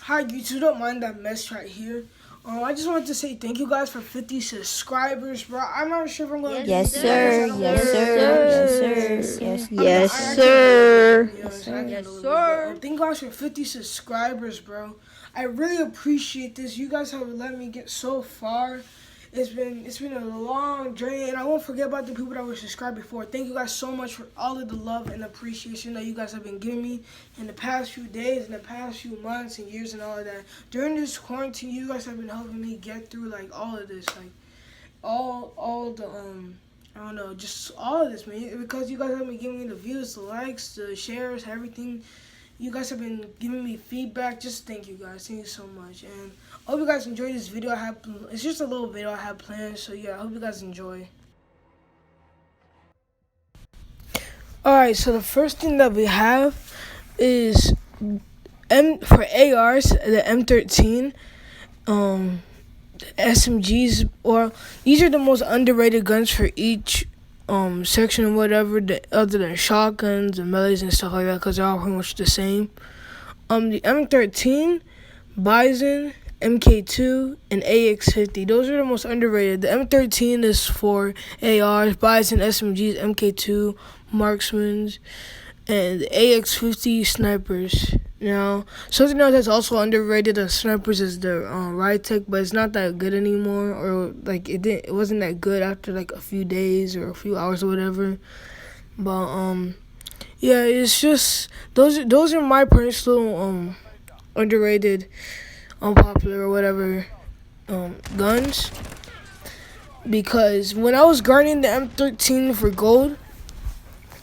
Hi YouTube, don't mind that mess right here. I just wanted to say thank you guys for 50 subscribers, bro. I'm not sure if I'm gonna do Yes, anything because sir. I don't Yes, know. sir. Yes, I can't do sir. it. Yes, I sir. can't do it. But, thank you guys for 50 subscribers, bro. I really appreciate this. You guys have let me get so far. It's been a long journey, and I won't forget about the people that were subscribed before. Thank you guys so much for all of the love and appreciation that you guys have been giving me in the past few days, in the past few months and years and all of that. During this quarantine, you guys have been helping me get through like all of this, like all the I don't know, just all of this, man. Because you guys have been giving me the views, the likes, the shares, everything. You guys have been giving me feedback. Just thank you guys. Thank you so much. And I hope you guys enjoy this video. It's just a little video I have planned. So yeah, I hope you guys enjoy. Alright, so the first thing that we have is for ARs, the M13, the SMGs, or these are the most underrated guns for each section or whatever, other than shotguns and melees and stuff like that, because they're all pretty much the same. The M13, Bison, MK2, and AX50. Those are the most underrated. The M13 is for ARs, Bison, SMGs, MK2, marksmans, and the AX50 snipers. Now, something else that's also underrated than snipers is the ride tech, but it's not that good anymore, or like it wasn't that good after like a few days or a few hours or whatever. But yeah, it's just those are my personal underrated, unpopular or whatever guns, because when I was guarding the M13 for gold,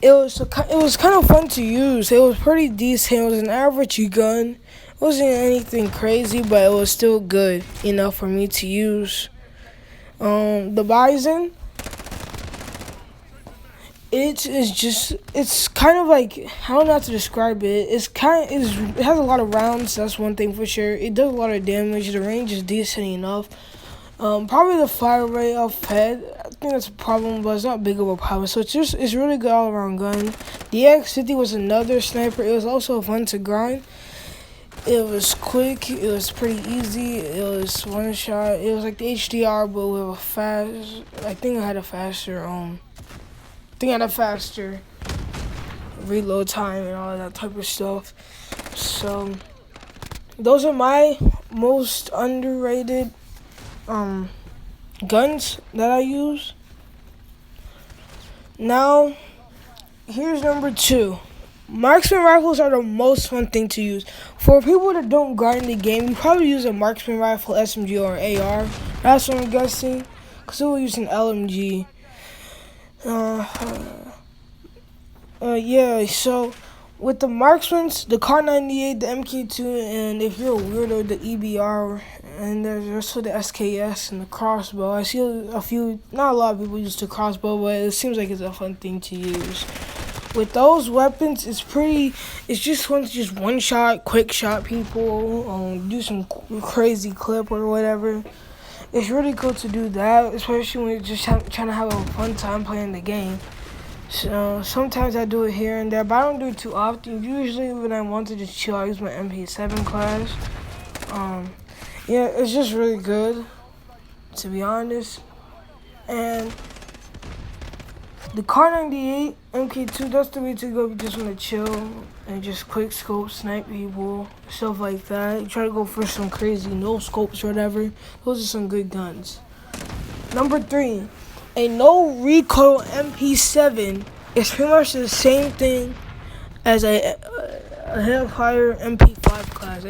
it was kind of fun to use. It was pretty decent. It was an average gun. It wasn't anything crazy, but it was still good enough for me to use. The Bison, it's kind of like, I don't know how to describe it. It has a lot of rounds. That's one thing for sure. It does a lot of damage. The range is decent enough. Probably the fire rate off head, I think that's a problem, but it's not big of a problem. So it's really good all around gun. The X50 was another sniper. It was also fun to grind. It was quick. It was pretty easy. It was one shot. It was like the HDR, but with a fast. I think I had a faster reload time and all that type of stuff. So those are my most underrated guns that I use. Now, here's number 2. Marksman rifles are the most fun thing to use. For people that don't grind the game, you probably use a marksman rifle, SMG, or AR. That's what I'm guessing, because we'll use an LMG. Yeah, so with the marksmans, the Car 98, the MK2, and if you're a weirdo, the EBR, and there's also the SKS and the crossbow. I see a few, not a lot of people use the crossbow, but it seems like it's a fun thing to use. With those weapons, it's just fun to just one shot, quick shot people, do some crazy clip or whatever. It's really cool to do that, especially when you're just trying to have a fun time playing the game. So sometimes I do it here and there, but I don't do it too often. Usually when I want to just chill, I use my MP7 class. Yeah, it's just really good, to be honest. And the Car 98, MK2, that's the way to go if you just want to chill and just quick scope, snipe people, stuff like that. You try to go for some crazy no scopes or whatever. Those are some good guns. Number 3. A no recoil MP7 is pretty much the same thing as a hipfire MP5 class.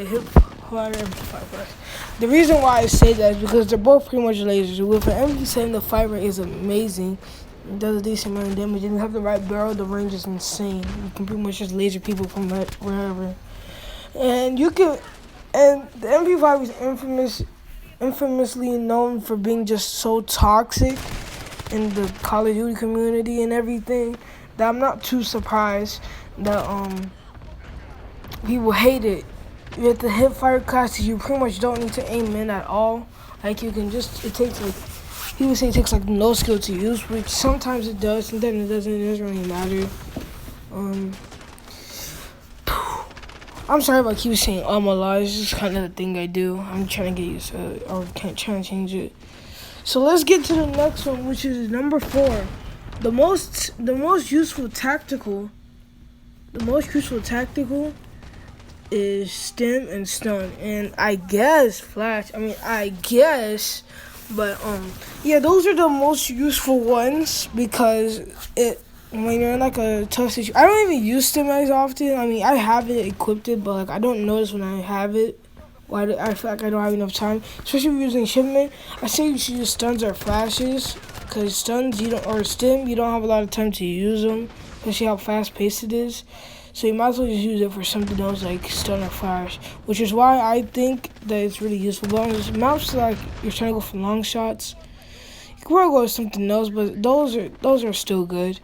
The reason why I say that is because they're both pretty much lasers. With an MP7, the fire rate is amazing. It does a decent amount of damage. And you have the right barrel, the range is insane. You can pretty much just laser people from wherever. And the MP5 is infamously known for being just so toxic in the Call of Duty community and everything, that I'm not too surprised that people hate it. With the hipfire class, you pretty much don't need to aim in at all. Like you can just, people say it takes like no skill to use, which sometimes it does, and then it doesn't really matter. I'm sorry if I keep saying all my lies. It's just kind of the thing I do. I'm trying to get used to it, or can't trying to change it. So let's get to the next one, which is number 4. The most useful tactical. The most useful tactical is stem and stun, and I guess flash. I guess, but yeah, those are the most useful ones because it when you're in like a tough situation. I don't even use stem as often. I have it equipped, but like I don't notice when I have it. Why I feel like I don't have enough time, especially if you're using shipment. I say you should use stuns or flashes, because stuns or stem you don't have a lot of time to use them, especially how fast paced it is. So you might as well just use it for something else like stun or flash, which is why I think that it's really useful. But on maps like you're trying to go for long shots, you can probably go with something else, but those are still good.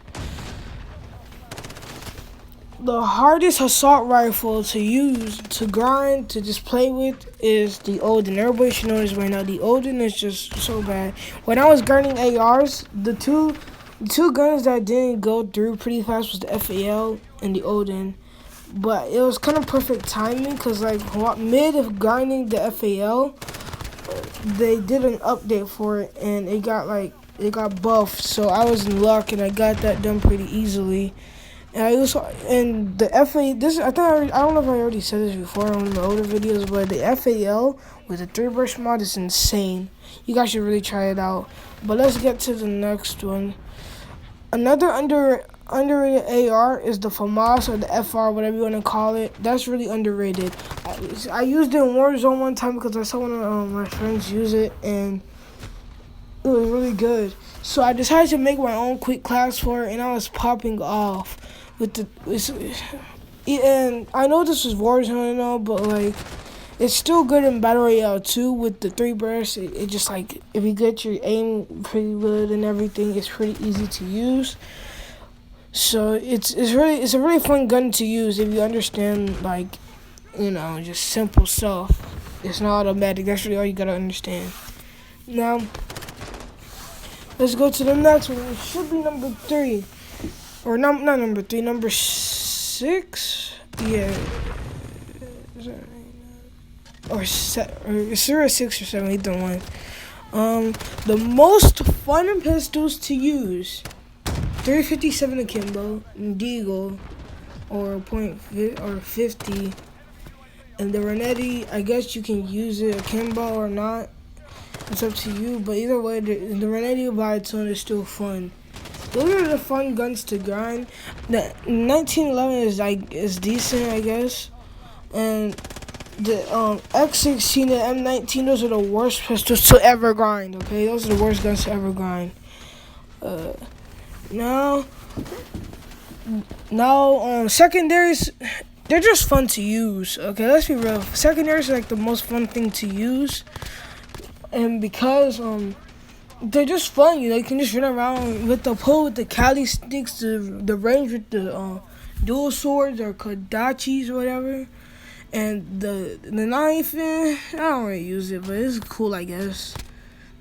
The hardest assault rifle to use, to grind, to just play with is the Odin. Everybody should know this right now. The Odin is just so bad. When I was grinding ARs, the two guns that didn't go through pretty fast was the FAL and the Odin. But it was kind of perfect timing because like mid of grinding the FAL, they did an update for it and it got buffed. So I was in luck and I got that done pretty easily. And the FA, I don't know if I already said this before on the older videos, but the FAL with the 3-burst mod is insane. You guys should really try it out. But let's get to the next one. Another underrated AR is the FAMAS or the FR, whatever you want to call it. That's really underrated. I used it in Warzone one time because I saw one of my friends use it, and it was really good. So I decided to make my own quick class for it, and I was popping off and I know this is Warzone and all, but like it's still good in Battle Royale too with the 3 bursts. It just like if you get your aim pretty good and everything, it's pretty easy to use. So it's a really fun gun to use if you understand like just simple stuff. It's not automatic. That's really all you gotta understand. Now let's go to the next one. It should be number 3. Or not number 3, number 6? Yeah. Or it's 0, 6 or 7, either one. The most fun pistols to use. 357 akimbo, Deagle, or .50. And the Renetti, I guess you can use it akimbo or not. It's up to you, but either way, the Renetti by its own is still fun. Those are the fun guns to grind. The 1911 is decent, I guess, and the X16 and M19, those are the worst pistols to ever grind. Okay, those are the worst guns to ever grind. Now, secondaries, they're just fun to use. Okay, let's be real. Secondaries are like the most fun thing to use, and because they're just fun, you can just run around with the pull with the Cali sticks, the range with the dual swords or Kodachis or whatever, and the knife. I don't really use it, but it's cool, I guess.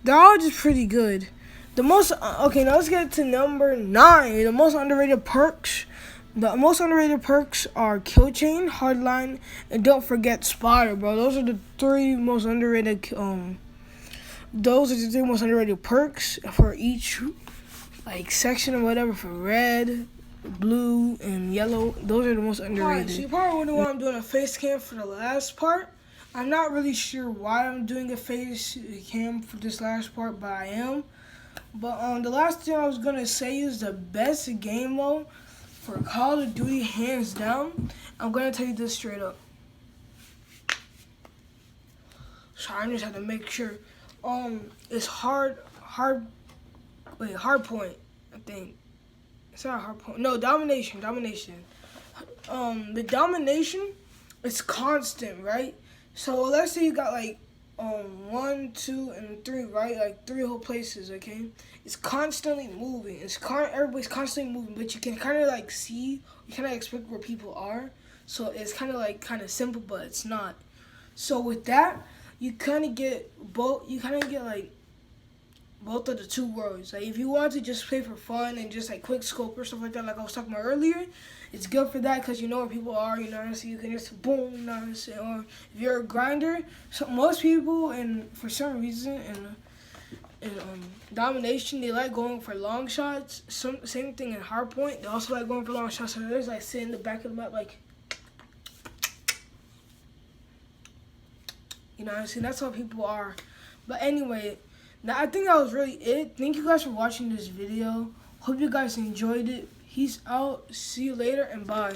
They're all just pretty good. The most okay, now let's get to number 9. The most underrated perks. The most underrated perks are Kill Chain, Hardline, and don't forget Spotter, bro. Those are the 3 most underrated. Those are the 3 most underrated perks for each section or whatever. For red, blue, and yellow, those are the most underrated. Alright, so you probably wonder why I'm doing a face cam for the last part. I'm not really sure why I'm doing a face cam for this last part, but I am. But the last thing I was gonna say is the best game mode for Call of Duty, hands down. I'm gonna tell you this straight up. Sorry, I just had to make sure. It's Hardpoint, I think. It's not Hardpoint. No, Domination. The Domination, it's constant, right? So let's say you got 1, 2, and 3, right? Like 3 whole places, okay? It's constantly moving. Everybody's constantly moving, but you can kind of see, you kind of expect where people are. So it's kind of simple, but it's not. So with that, you kind of get both. You kind of get both of the two worlds. Like if you want to just play for fun and just like quick scope or stuff like that, like I was talking about earlier, it's good for that because you know where people are. You know what I'm saying? You can just boom. You know what I'm saying? Or if you're a grinder, so most people, and for some reason, in domination, they like going for long shots. Same thing in hardpoint. They also like going for long shots. So there's like sit in the back of the map, like, you know what I'm saying? That's how people are. But anyway, now I think that was really it. Thank you guys for watching this video. Hope you guys enjoyed it. Peace out. See you later and bye.